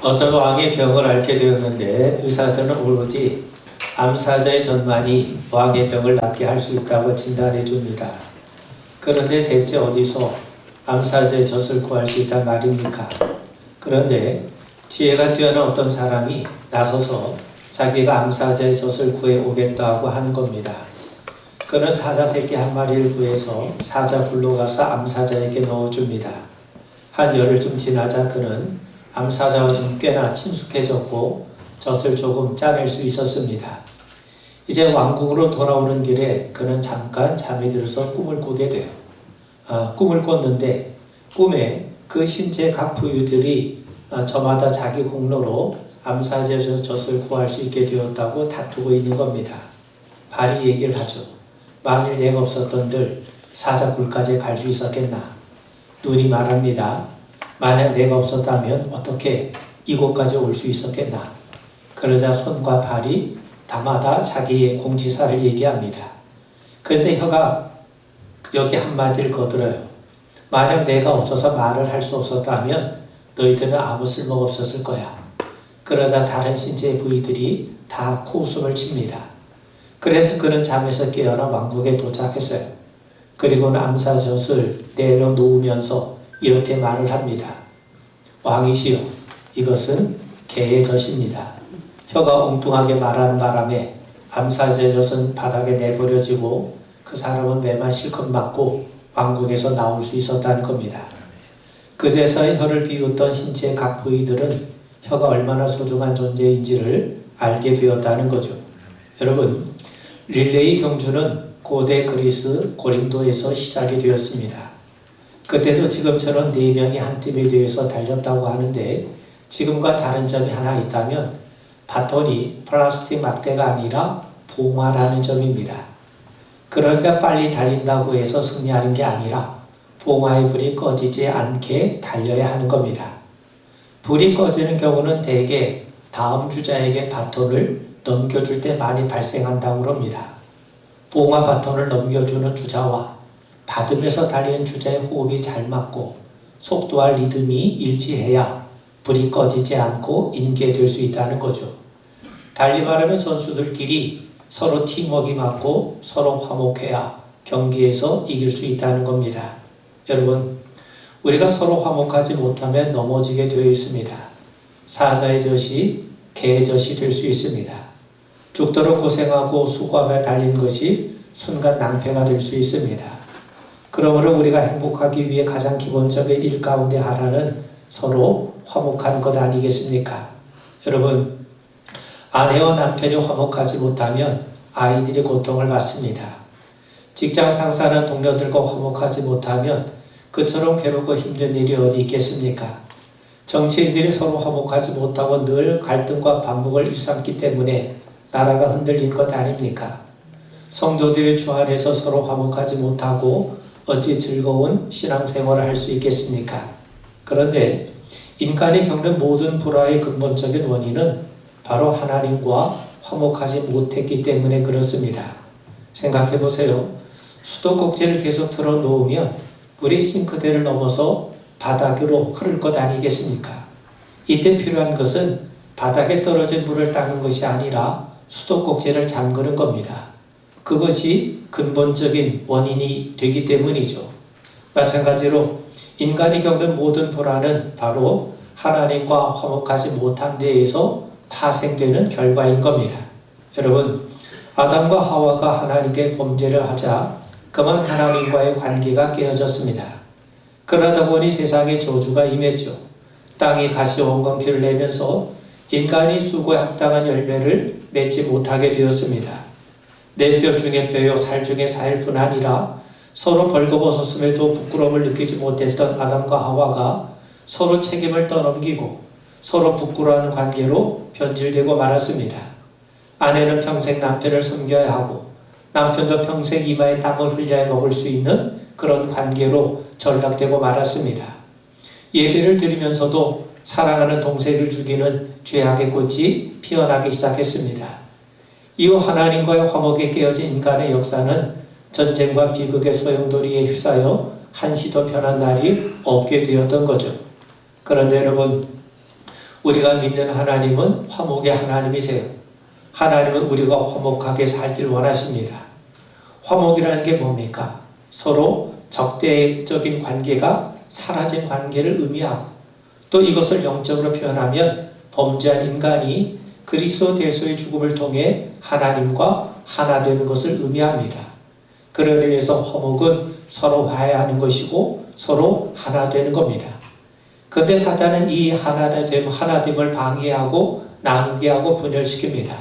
어떤 왕의 병을 앓게 되었는데 의사들은 오로지 암사자의 전만이 왕의 병을 낫게 할 수 있다고 진단해 줍니다. 그런데 대체 어디서 암사자의 젖을 구할 수 있단 말입니까? 그런데 지혜가 뛰어난 어떤 사람이 나서서 자기가 암사자의 젖을 구해 오겠다고 하는 겁니다. 그는 사자 새끼 한 마리를 구해서 사자 굴로 가서 암사자에게 넣어줍니다. 한 열흘쯤 지나자 그는 암사자와 좀 꽤나 친숙해졌고 젖을 조금 짜낼 수 있었습니다. 이제 왕궁으로 돌아오는 길에 그는 잠깐 잠이 들어서 꿈을 꾸게 돼요. 꿈을 꿨는데 꿈에 그 신체 각 부위들이 저마다 자기 공로로 암사자의 젖을 구할 수 있게 되었다고 다투고 있는 겁니다. 발이 얘기를 하죠. 만일 내가 없었던들 사자 굴까지 갈 수 있었겠나? 눈이 말합니다. 만약 내가 없었다면 어떻게 이곳까지 올 수 있었겠나? 그러자 손과 발이 다마다 자기의 공지사를 얘기합니다. 그런데 혀가 여기 한마디를 거들어요. 만약 내가 없어서 말을 할 수 없었다면 너희들은 아무 쓸모가 없었을 거야. 그러자 다른 신체의 부위들이 다 코웃음을 칩니다. 그래서 그는 잠에서 깨어나 왕국에 도착했어요. 그리고는 암사젖을 내려놓으면서 이렇게 말을 합니다. 왕이시여, 이것은 개의 젖입니다. 혀가 엉뚱하게 말하는 바람에 암사자의 젖은 바닥에 내버려지고 그 사람은 매만 실컷 맞고 왕국에서 나올 수 있었다는 겁니다. 그제서야 혀를 비웃던 신체의 각 부위들은 혀가 얼마나 소중한 존재인지를 알게 되었다는 거죠. 여러분, 릴레이 경주는 고대 그리스 고린도에서 시작이 되었습니다. 그때도 지금처럼 4명이 한 팀이 되어서 달렸다고 하는데 지금과 다른 점이 하나 있다면 바톤이 플라스틱 막대가 아니라 봉화라는 점입니다. 그러니까 빨리 달린다고 해서 승리하는 게 아니라 봉화의 불이 꺼지지 않게 달려야 하는 겁니다. 불이 꺼지는 경우는 대개 다음 주자에게 바톤을 넘겨줄 때 많이 발생한다고 합니다. 봉화 바톤을 넘겨주는 주자와 받으면서 달리는 주자의 호흡이 잘 맞고 속도와 리듬이 일치해야 불이 꺼지지 않고 인계될 수 있다는 거죠. 달리 말하면 선수들끼리 서로 팀워크가 맞고 서로 화목해야 경기에서 이길 수 있다는 겁니다. 여러분, 우리가 서로 화목하지 못하면 넘어지게 되어 있습니다. 사자의 젖이 개의 젖이 될 수 있습니다. 죽도록 고생하고 수고하며 달린 것이 순간 낭패가 될 수 있습니다. 그러므로 우리가 행복하기 위해 가장 기본적인 일 가운데 하나는 서로 화목한 것 아니겠습니까? 여러분, 아내와 남편이 화목하지 못하면 아이들이 고통을 받습니다. 직장 상사나 동료들과 화목하지 못하면 그처럼 괴롭고 힘든 일이 어디 있겠습니까? 정치인들이 서로 화목하지 못하고 늘 갈등과 반목을 일삼기 때문에 나라가 흔들린 것 아닙니까? 성도들이 주 안에서 서로 화목하지 못하고 어찌 즐거운 신앙생활을 할 수 있겠습니까? 그런데 인간이 겪는 모든 불화의 근본적인 원인은 바로 하나님과 화목하지 못했기 때문에 그렇습니다. 생각해 보세요. 수도꼭지를 계속 틀어놓으면 물이 싱크대를 넘어서 바닥으로 흐를 것 아니겠습니까? 이때 필요한 것은 바닥에 떨어진 물을 닦는 것이 아니라 수도꼭지를 잠그는 겁니다. 그것이 근본적인 원인이 되기 때문이죠. 마찬가지로 인간이 겪는 모든 불안은 바로 하나님과 화목하지 못한 데에서 파생되는 결과인 겁니다. 여러분, 아담과 하와가 하나님께 범죄를 하자 그만 하나님과의 관계가 깨어졌습니다. 그러다 보니 세상에 저주가 임했죠. 땅이 가시원건기를 내면서 인간이 수고에 합당한 열매를 맺지 못하게 되었습니다. 내 뼈 중에 뼈요 살 중에 살뿐 아니라 서로 벌거벗었음에도 부끄러움을 느끼지 못했던 아담과 하와가 서로 책임을 떠넘기고 서로 부끄러워하는 관계로 변질되고 말았습니다. 아내는 평생 남편을 섬겨야 하고 남편도 평생 이마에 땀을 흘려야 먹을 수 있는 그런 관계로 전락되고 말았습니다. 예배를 드리면서도 사랑하는 동생을 죽이는 죄악의 꽃이 피어나기 시작했습니다. 이후 하나님과의 화목에 깨어진 인간의 역사는 전쟁과 비극의 소용돌이에 휩싸여 한시도 편한 날이 없게 되었던 거죠. 그런데 여러분, 우리가 믿는 하나님은 화목의 하나님이세요. 하나님은 우리가 화목하게 살길 원하십니다. 화목이라는 게 뭡니까? 서로 적대적인 관계가 사라진 관계를 의미하고, 또 이것을 영적으로 표현하면 범죄한 인간이 그리스도 예수의 죽음을 통해 하나님과 하나 되는 것을 의미합니다. 그러기 위해서 화목은 서로 화해하는 것이고 서로 하나 되는 겁니다. 그런데 사단은 이 하나됨을 방해하고 나누게 하고 분열시킵니다.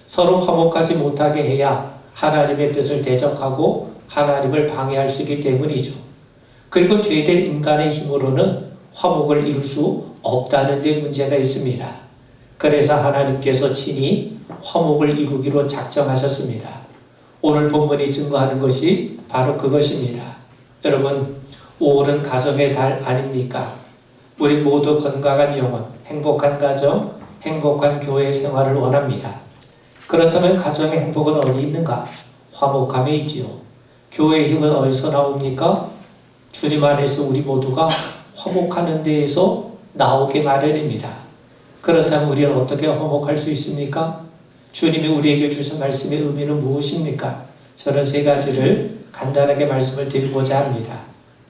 서로 화목하지 못하게 해야 하나님의 뜻을 대적하고 하나님을 방해할 수 있기 때문이죠. 그리고 죄된 인간의 힘으로는 화목을 이룰 수 없다는 데 문제가 있습니다. 그래서 하나님께서 친히 화목을 이루기로 작정하셨습니다. 오늘 본문이 증거하는 것이 바로 그것입니다. 여러분, 5월은 가정의 달 아닙니까? 우리 모두 건강한 영혼, 행복한 가정, 행복한 교회 생활을 원합니다. 그렇다면 가정의 행복은 어디 있는가? 화목함에 있지요. 교회의 힘은 어디서 나옵니까? 주님 안에서 우리 모두가 화목하는 데에서 나오게 마련입니다. 그렇다면 우리는 어떻게 화목할 수 있습니까? 주님이 우리에게 주신 말씀의 의미는 무엇입니까? 저는 세 가지를 간단하게 말씀을 드리고자 합니다.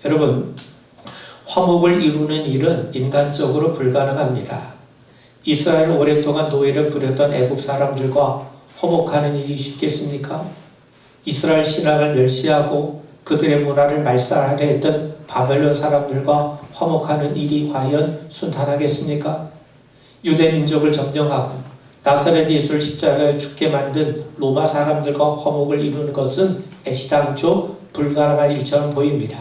여러분, 화목을 이루는 일은 인간적으로 불가능합니다. 이스라엘을 오랫동안 노예를 부렸던 애굽 사람들과 화목하는 일이 쉽겠습니까? 이스라엘 신앙을 멸시하고 그들의 문화를 말살하려 했던 바벨론 사람들과 화목하는 일이 과연 순탄하겠습니까? 유대 민족을 점령하고 나사렛 예수를 십자가에 죽게 만든 로마 사람들과 화목을 이루는 것은 애시당초 불가능한 일처럼 보입니다.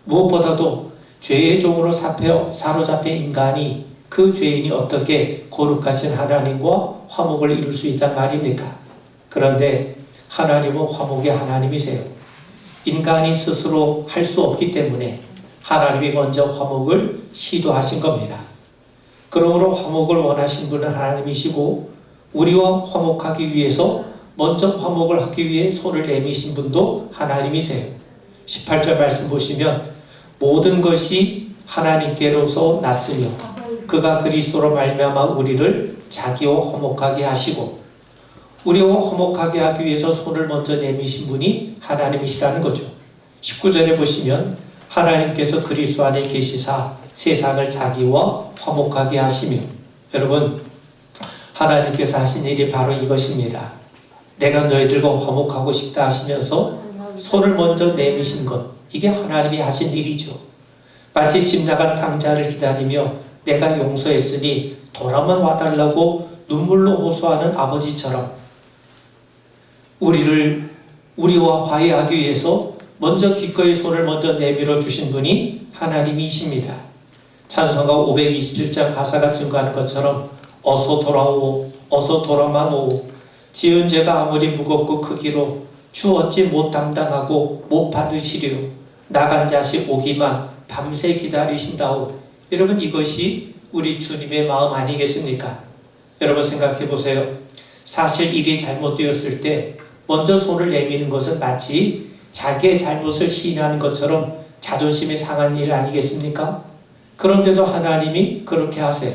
무엇보다도 죄의 종으로 사로잡힌 인간이 그 죄인이 어떻게 거룩하신 하나님과 화목을 이룰 수 있단 말입니까? 그런데 하나님은 화목의 하나님이세요. 인간이 스스로 할 수 없기 때문에 하나님이 먼저 화목을 시도하신 겁니다. 그러므로 화목을 원하신 분은 하나님이시고 우리와 화목하기 위해서 먼저 화목을 하기 위해 손을 내미신 분도 하나님이세요. 18절 말씀 보시면 모든 것이 하나님께로서 났으며 그가 그리스도로 말미암아 우리를 자기와 화목하게 하시고, 우리와 화목하게 하기 위해서 손을 먼저 내미신 분이 하나님이시라는 거죠. 19절에 보시면 하나님께서 그리스도 안에 계시사 세상을 자기와 화목하게 하시며, 여러분, 하나님께서 하신 일이 바로 이것입니다. 내가 너희들과 화목하고 싶다 하시면서 손을 먼저 내미신 것, 이게 하나님이 하신 일이죠. 마치 집 나간 탕자를 기다리며 내가 용서했으니 돌아만 와달라고 눈물로 호소하는 아버지처럼 우리와 화해하기 위해서 먼저 기꺼이 손을 먼저 내밀어 주신 분이 하나님이십니다. 찬송가 527장 가사가 증거하는 것처럼 어서 돌아오, 어서 돌아만 오. 지은 죄가 아무리 무겁고 크기로 주 어찌 못 담당하고 못 받으시려. 나간 자식 오기만 밤새 기다리신다오. 여러분, 이것이 우리 주님의 마음 아니겠습니까? 여러분 생각해 보세요. 사실 일이 잘못되었을 때 먼저 손을 내미는 것은 마치 자기의 잘못을 시인하는 것처럼 자존심이 상한 일 아니겠습니까? 그런데도 하나님이 그렇게 하세요.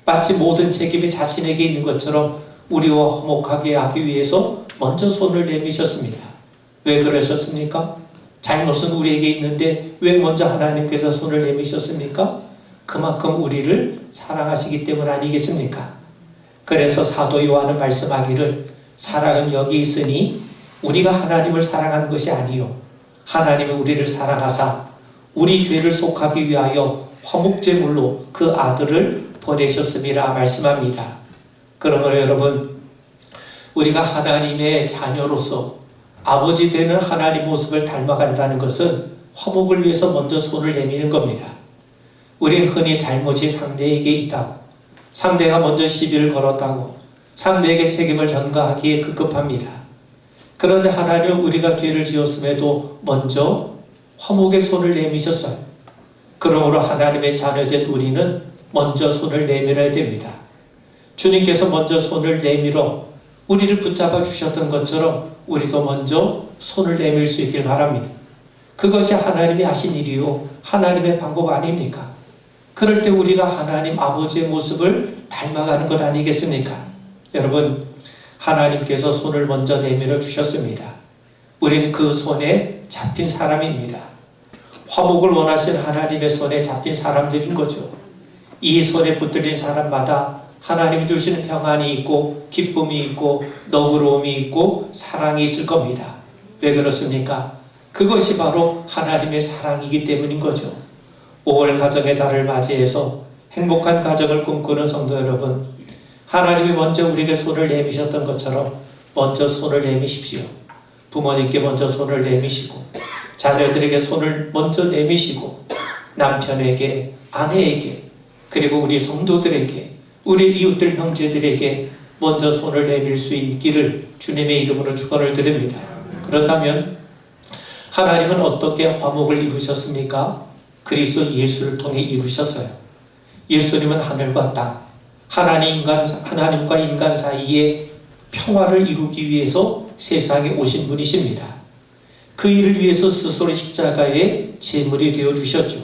마치 모든 책임이 자신에게 있는 것처럼 우리와 화목하게 하기 위해서 먼저 손을 내미셨습니다. 왜 그러셨습니까? 잘못은 우리에게 있는데 왜 먼저 하나님께서 손을 내미셨습니까? 그만큼 우리를 사랑하시기 때문 아니겠습니까? 그래서 사도 요한은 말씀하기를 사랑은 여기 있으니 우리가 하나님을 사랑한 것이 아니요 하나님은 우리를 사랑하사 우리 죄를 속하기 위하여 화목제물로 그 아들을 보내셨음이라 말씀합니다. 그러므로 여러분, 우리가 하나님의 자녀로서 아버지 되는 하나님 모습을 닮아간다는 것은 화목을 위해서 먼저 손을 내미는 겁니다. 우린 흔히 잘못이 상대에게 있다고, 상대가 먼저 시비를 걸었다고 상대에게 책임을 전가하기에 급급합니다. 그런데 하나님은 우리가 죄를 지었음에도 먼저 화목의 손을 내미셨어요. 그러므로 하나님의 자녀된 우리는 먼저 손을 내밀어야 됩니다. 주님께서 먼저 손을 내밀어 우리를 붙잡아 주셨던 것처럼 우리도 먼저 손을 내밀 수 있길 바랍니다. 그것이 하나님이 하신 일이요 하나님의 방법 아닙니까? 그럴 때 우리가 하나님 아버지의 모습을 닮아가는 것 아니겠습니까? 여러분, 하나님께서 손을 먼저 내밀어 주셨습니다. 우리는 그 손에 잡힌 사람입니다. 화목을 원하신 하나님의 손에 잡힌 사람들인 거죠. 이 손에 붙들린 사람마다 하나님이 주시는 평안이 있고 기쁨이 있고 너그러움이 있고 사랑이 있을 겁니다. 왜 그렇습니까? 그것이 바로 하나님의 사랑이기 때문인 거죠. 5월 가정의 달을 맞이해서 행복한 가정을 꿈꾸는 성도 여러분, 하나님이 먼저 우리에게 손을 내미셨던 것처럼 먼저 손을 내미십시오. 부모님께 먼저 손을 내미시고 자녀들에게 손을 먼저 내미시고 남편에게, 아내에게, 그리고 우리 성도들에게, 우리 이웃들 형제들에게 먼저 손을 내밀 수 있기를 주님의 이름으로 축원을 드립니다. 그렇다면 하나님은 어떻게 화목을 이루셨습니까? 그리스도 예수를 통해 이루셨어요. 예수님은 하늘과 땅, 하나님과 인간 사이에 평화를 이루기 위해서 세상에 오신 분이십니다. 그 일을 위해서 스스로 십자가의 제물이 되어 주셨죠.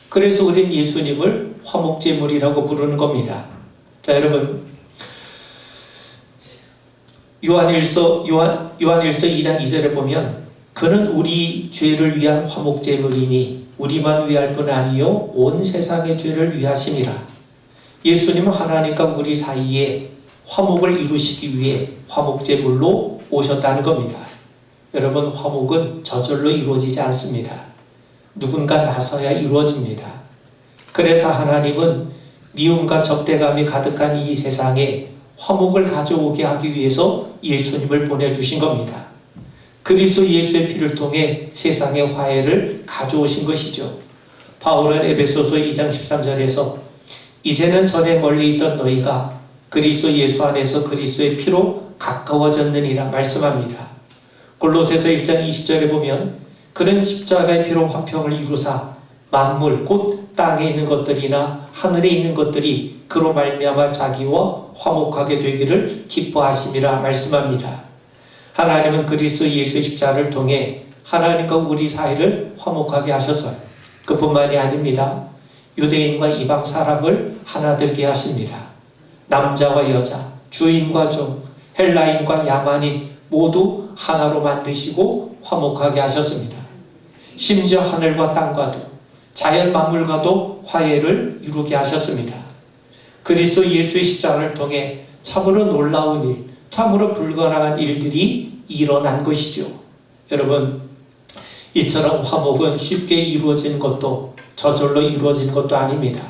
그래서 우린 예수님을 화목제물이라고 부르는 겁니다. 자, 여러분, 요한일서 2장 2절에 보면 그는 우리 죄를 위한 화목제물이니 우리만 위할 뿐 아니요 온 세상의 죄를 위하심이라. 예수님은 하나님과 우리 사이에 화목을 이루시기 위해 화목제물로 오셨다는 겁니다. 여러분, 화목은 저절로 이루어지지 않습니다. 누군가 나서야 이루어집니다. 그래서 하나님은 미움과 적대감이 가득한 이 세상에 화목을 가져오게 하기 위해서 예수님을 보내주신 겁니다. 그리스도 예수의 피를 통해 세상에 화해를 가져오신 것이죠. 바울은 에베소서 2장 13절에서 이제는 전에 멀리 있던 너희가 그리스도 예수 안에서 그리스도의 피로 가까워졌느니라 말씀합니다. 골로새서 1장 20절에 보면 그는 십자가의 피로 화평을 이루사 만물 곧 땅에 있는 것들이나 하늘에 있는 것들이 그로 말미암아 자기와 화목하게 되기를 기뻐하심이라 말씀합니다. 하나님은 그리스도 예수의 십자가를 통해 하나님과 우리 사이를 화목하게 하셨어요. 그뿐만이 아닙니다. 유대인과 이방 사람을 하나 되게 하십니다. 남자와 여자, 주인과 종, 헬라인과 야만인 모두 하나로 만드시고 화목하게 하셨습니다. 심지어 하늘과 땅과도 자연 만물과도 화해를 이루게 하셨습니다. 그리스도 예수의 십자가를 통해 참으로 놀라운 일, 참으로 불가능한 일들이 일어난 것이죠. 여러분, 이처럼 화목은 쉽게 이루어진 것도 저절로 이루어진 것도 아닙니다.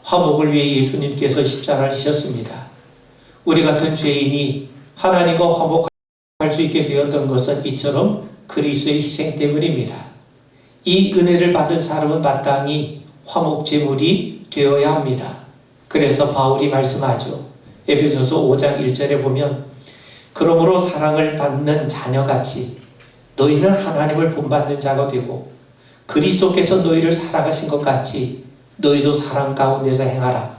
화목을 위해 예수님께서 십자가를 지셨습니다. 우리 같은 죄인이 하나님과 화목할 수 있게 되었던 것은 이처럼 그리스도의 희생 때문입니다. 이 은혜를 받은 사람은 마땅히 화목제물이 되어야 합니다. 그래서 바울이 말씀하죠. 에베소서 5장 1절에 보면 그러므로 사랑을 받는 자녀같이 너희는 하나님을 본받는 자가 되고 그리스도께서 너희를 사랑하신 것 같이 너희도 사랑 가운데서 행하라.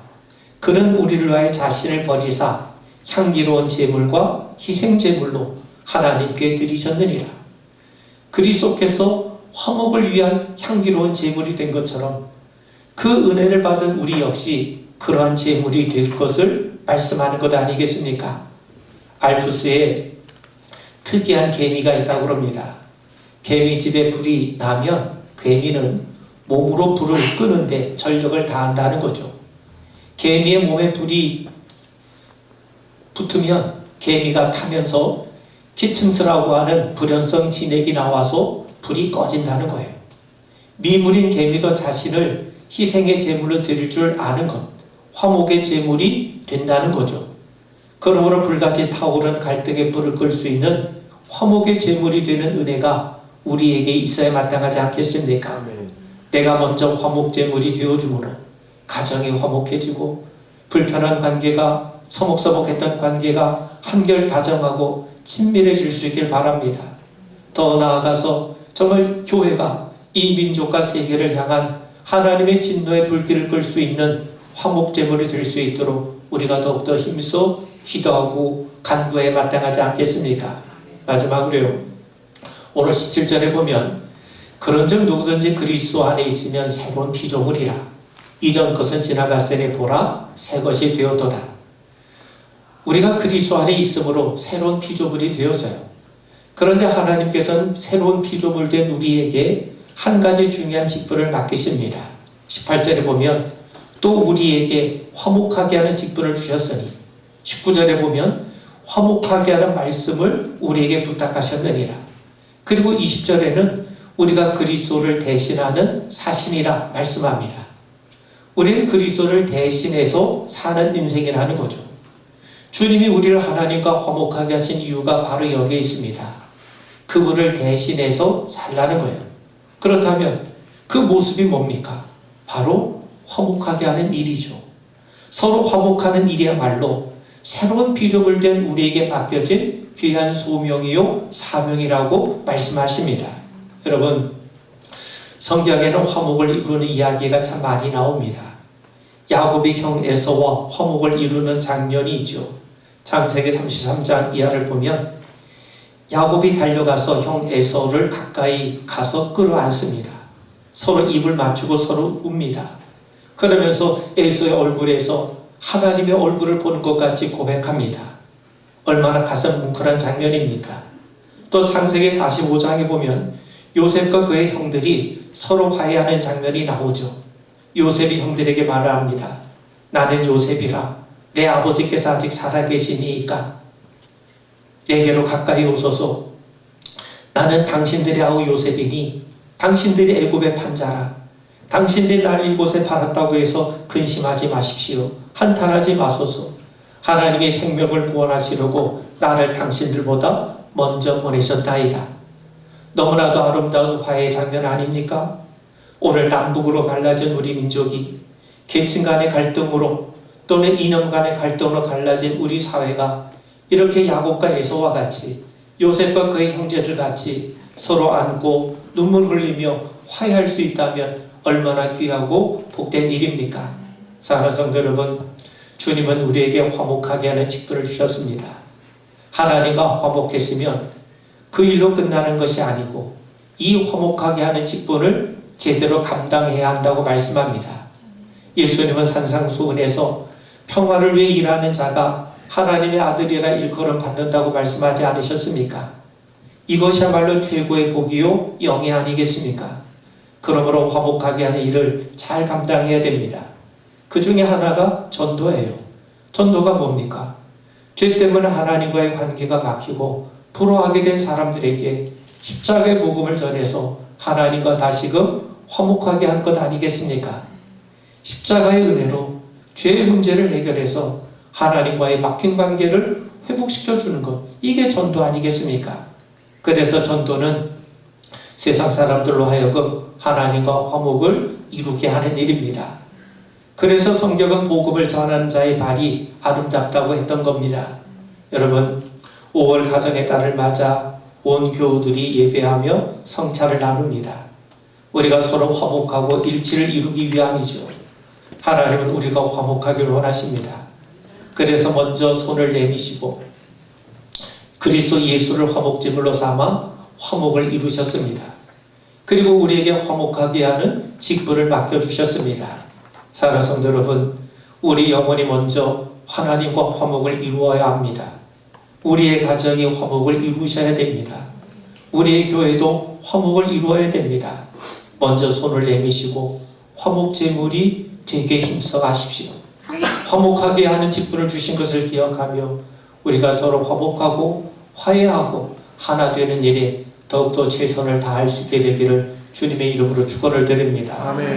그는 우리를 위하여 자신을 버리사 향기로운 제물과 희생제물로 하나님께 드리셨느니라. 그리스도께서 화목을 위한 향기로운 제물이 된 것처럼 그 은혜를 받은 우리 역시 그러한 제물이 될 것을 말씀하는 것 아니겠습니까? 알프스에 특이한 개미가 있다고 합니다. 개미집에 불이 나면 개미는 몸으로 불을 끄는데 전력을 다한다는 거죠. 개미의 몸에 불이 붙으면 개미가 타면서 키층스라고 하는 불연성 진액이 나와서 불이 꺼진다는 거예요. 미물인 개미도 자신을 희생의 제물로 드릴 줄 아는 것, 화목의 제물이 된다는 거죠. 그러므로 불같이 타오른 갈등의 불을 끌 수 있는 화목의 제물이 되는 은혜가 우리에게 있어야 마땅하지 않겠습니까? 내가 먼저 화목 제물이 되어주므로 가정이 화목해지고 불편한 관계가 서먹서먹했던 관계가 한결 다정하고 친밀해질 수 있길 바랍니다. 더 나아가서 정말 교회가 이 민족과 세계를 향한 하나님의 진노의 불길을 끌 수 있는 화목 제물이 될 수 있도록 우리가 더욱더 힘써 기도하고 간구해 마땅하지 않겠습니까? 마지막으로요. 오늘 17절에 보면 그런즉 누구든지 그리스도 안에 있으면 새로운 피조물이라. 이전 것은 지나갔으니 보라 새 것이 되었도다. 우리가 그리스도 안에 있으므로 새로운 피조물이 되었어요. 그런데 하나님께서는 새로운 피조물 된 우리에게 한 가지 중요한 직분을 맡기십니다. 18절에 보면 또 우리에게 화목하게 하는 직분을 주셨으니, 19절에 보면 화목하게 하는 말씀을 우리에게 부탁하셨느니라. 그리고 20절에는 우리가 그리스도를 대신하는 사신이라 말씀합니다. 우리는 그리스도를 대신해서 사는 인생이라는 거죠. 주님이 우리를 하나님과 화목하게 하신 이유가 바로 여기에 있습니다. 그분을 대신해서 살라는 거예요. 그렇다면 그 모습이 뭡니까? 바로 화목하게 하는 일이죠. 서로 화목하는 일이야말로 새로운 피조물 된 우리에게 맡겨진 귀한 소명이요 사명이라고 말씀하십니다. 여러분, 성경에는 화목을 이루는 이야기가 참 많이 나옵니다. 야곱이 형 에서와 화목을 이루는 장면이 있죠. 창세기 33장 이하를 보면 야곱이 달려가서 형 에서를 가까이 가서 끌어안습니다. 서로 입을 맞추고 서로 웁니다. 그러면서 에서의 얼굴에서 하나님의 얼굴을 보는 것 같이 고백합니다. 얼마나 가슴 뭉클한 장면입니까? 또 창세기 45장에 보면 요셉과 그의 형들이 서로 화해하는 장면이 나오죠. 요셉이 형들에게 말을 합니다. 나는 요셉이라 내 아버지께서 아직 살아계시니까 내게로 가까이 오소서. 나는 당신들의 아우 요셉이니 당신들이 애굽의 판자라. 당신들이 날 이곳에 팔았다고 해서 근심하지 마십시오. 한탄하지 마소서. 하나님의 생명을 구원하시려고 나를 당신들보다 먼저 보내셨다이다. 너무나도 아름다운 화해의 장면 아닙니까? 오늘 남북으로 갈라진 우리 민족이 계층 간의 갈등으로 또는 이념 간의 갈등으로 갈라진 우리 사회가 이렇게 야곱과 에서와 같이 요셉과 그의 형제들 같이 서로 안고 눈물 흘리며 화해할 수 있다면 얼마나 귀하고 복된 일입니까? 사랑하는 성도 여러분, 주님은 우리에게 화목하게 하는 직분을 주셨습니다. 하나님과 화목했으면 그 일로 끝나는 것이 아니고 이 화목하게 하는 직분을 제대로 감당해야 한다고 말씀합니다. 예수님은 산상수훈에서 평화를 위해 일하는 자가 하나님의 아들이라 일컬음 받는다고 말씀하지 않으셨습니까? 이것이야말로 최고의 복이요 영예 아니겠습니까? 그러므로 화목하게 하는 일을 잘 감당해야 됩니다. 그 중에 하나가 전도예요. 전도가 뭡니까? 죄 때문에 하나님과의 관계가 막히고 불화하게 된 사람들에게 십자가의 복음을 전해서 하나님과 다시금 화목하게 한 것 아니겠습니까? 십자가의 은혜로 죄의 문제를 해결해서 하나님과의 막힌 관계를 회복시켜주는 것, 이게 전도 아니겠습니까? 그래서 전도는 세상 사람들로 하여금 하나님과 화목을 이루게 하는 일입니다. 그래서 성경은 복음을 전하는 자의 발이 아름답다고 했던 겁니다. 여러분, 5월 가정의 달을 맞아 온 교우들이 예배하며 성차를 나눕니다. 우리가 서로 화목하고 일치를 이루기 위함이죠. 하나님은 우리가 화목하기를 원하십니다. 그래서 먼저 손을 내미시고 그리스도 예수를 화목제물로 삼아 화목을 이루셨습니다. 그리고 우리에게 화목하게 하는 직분을 맡겨주셨습니다. 사랑하는 성도 여러분, 우리 영혼이 먼저 하나님과 화목을 이루어야 합니다. 우리의 가정이 화목을 이루셔야 됩니다. 우리의 교회도 화목을 이루어야 됩니다. 먼저 손을 내미시고 화목제물이 되게 힘써 가십시오. 화목하게 하는 직분을 주신 것을 기억하며 우리가 서로 화목하고 화해하고 하나 되는 일에 더욱더 최선을 다할 수 있게 되기를 주님의 이름으로 축원을 드립니다. 아멘.